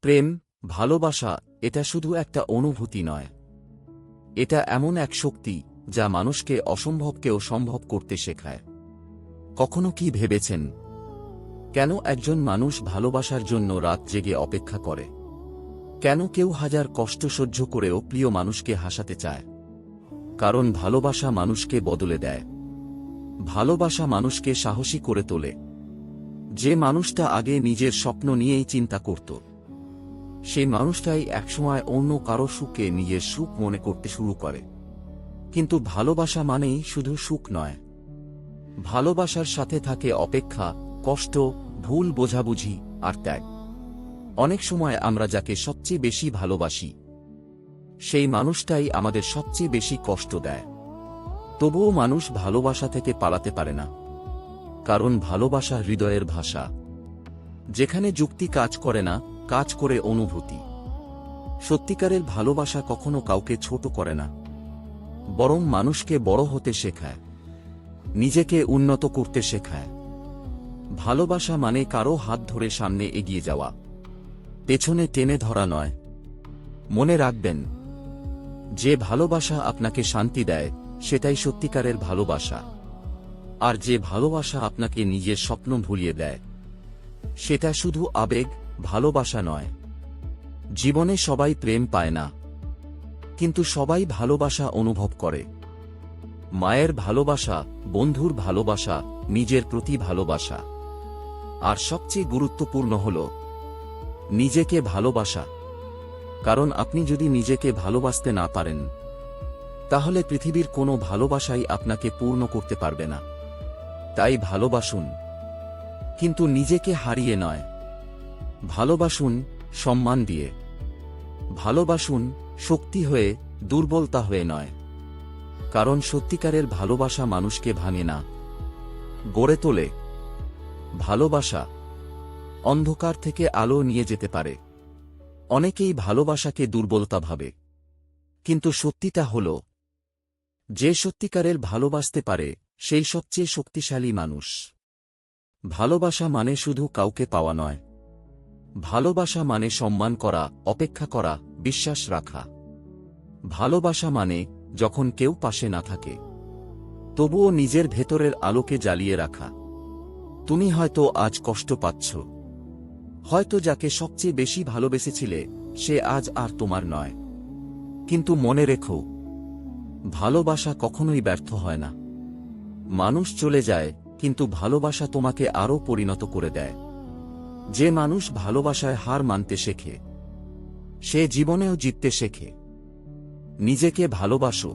প্রেম, ভালোবাসা এটা শুধু একটা অনুভূতি নয়। এটা এমন এক শক্তি যা মানুষকে অসম্ভবকেও সম্ভব করতে শেখায়। কখনো কি ভেবেছেন কেন একজন মানুষ ভালোবাসার জন্য রাত জেগে অপেক্ষা করে? কেন কেউ হাজার কষ্ট সহ্য করেও প্রিয় মানুষকে হাসাতে চায়? কারণ ভালোবাসা মানুষকে বদলে দেয়। ভালোবাসা মানুষকে সাহসী করে তোলে। যে মানুষটা আগে নিজের স্বপ্ন নিয়েই চিন্তা করত, সেই মানুষটাই একসময় অন্য কারো সুখে নিজের সুখ মনে করতে শুরু করে। কিন্তু ভালোবাসা মানেই শুধু সুখ নয়। ভালোবাসার সাথে থাকে অপেক্ষা, কষ্ট, ভুল বোঝাবুঝি আর ত্যাগ। অনেক সময় আমরা যাকে সবচেয়ে বেশি ভালোবাসি, সেই মানুষটাই আমাদের সবচেয়ে বেশি কষ্ট দেয়। তবুও মানুষ ভালোবাসা থেকে পালাতে পারে না, কারণ ভালোবাসা হৃদয়ের ভাষা। যেখানে যুক্তি কাজ করে না, কাজ করে অনুভূতি। সত্যিকারের ভালোবাসা কখনো কাউকে ছোট করে না, বরং মানুষকে বড় হতে শেখায়, নিজেকে উন্নত করতে শেখায়। ভালোবাসা মানে কারো হাত ধরে সামনে এগিয়ে যাওয়া, পেছনে টেনে ধরা নয়। মনে রাখবেন, যে ভালোবাসা আপনাকে শান্তি দেয় সেটাই সত্যিকারের ভালোবাসা। আর যে ভালোবাসা আপনাকে নিজের স্বপ্ন ভুলিয়ে দেয়, সেটা শুধু আবেগ, ভালোবাসা নয়। জীবনে সবাই প্রেম পায় না, কিন্তু সবাই ভালোবাসা অনুভব করে। মায়ের ভালোবাসা, বন্ধুর ভালোবাসা, নিজের প্রতি ভালোবাসা। আর সবচেয়ে গুরুত্বপূর্ণ হল নিজেকে ভালোবাসা। কারণ আপনি যদি নিজেকে ভালোবাসতে না পারেন, তাহলে পৃথিবীর কোনো ভালোবাসাই আপনাকে পূর্ণ করতে পারবে না। তাই ভালোবাসুন, কিন্তু নিজেকে হারিয়ে নয়। ভালোবাসুন সম্মান দিয়ে। ভালোবাসুন শক্তি হয়ে, দুর্বলতা হয়ে নয়। কারণ সত্যিকারের ভালোবাসা মানুষকে ভাঙে না, গড়ে তোলে। ভালোবাসা অন্ধকার থেকে আলো নিয়ে যেতে পারে। অনেকেই ভালোবাসাকে দুর্বলতা ভাবে, কিন্তু সত্যিটা হল, যে সত্যিকারের ভালোবাসতে পারে সেই সবচেয়ে শক্তিশালী মানুষ। ভালোবাসা মানে শুধু কাউকে পাওয়া নয়। ভালোবাসা মানে সম্মান করা, অপেক্ষা করা, বিশ্বাস রাখা। ভালোবাসা মানে যখন কেউ পাশে না থাকে, তবুও নিজের ভেতরের আলোকে জ্বালিয়ে রাখা। তুমি হয়তো আজ কষ্ট পাচ্ছ, হয়তো যাকে সবচেয়ে বেশি ভালোবেসেছিলে সে আজ আর তোমার নয়। কিন্তু মনে রেখো, ভালোবাসা কখনোই ব্যর্থ হয় না। মানুষ চলে যায়, কিন্তু ভালোবাসা তোমাকে আরও পরিণত করে দেয়। যে মানুষ ভালোবাসায় হার মানতে শেখে, সে জীবনেও জিততে শেখে। নিজেকে ভালোবাসো,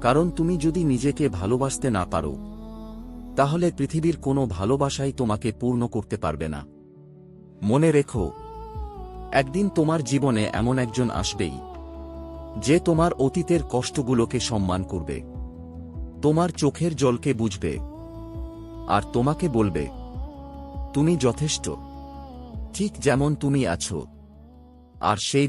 কারণ তুমি যদি নিজেকে ভালোবাসতে না পারো, তাহলে পৃথিবীর কোনো ভালোবাসাই তোমাকে পূর্ণ করতে পারবে না। মনে রেখো, একদিন তোমার জীবনে এমন একজন আসবেই, যে তোমার অতীতের কষ্টগুলোকে সম্মান করবে, তোমার চোখের জলকে বুঝবে, আর তোমাকে বলবে, তুমি যথেষ্ট, ঠিক যেমন তুমি আছো। আর সেই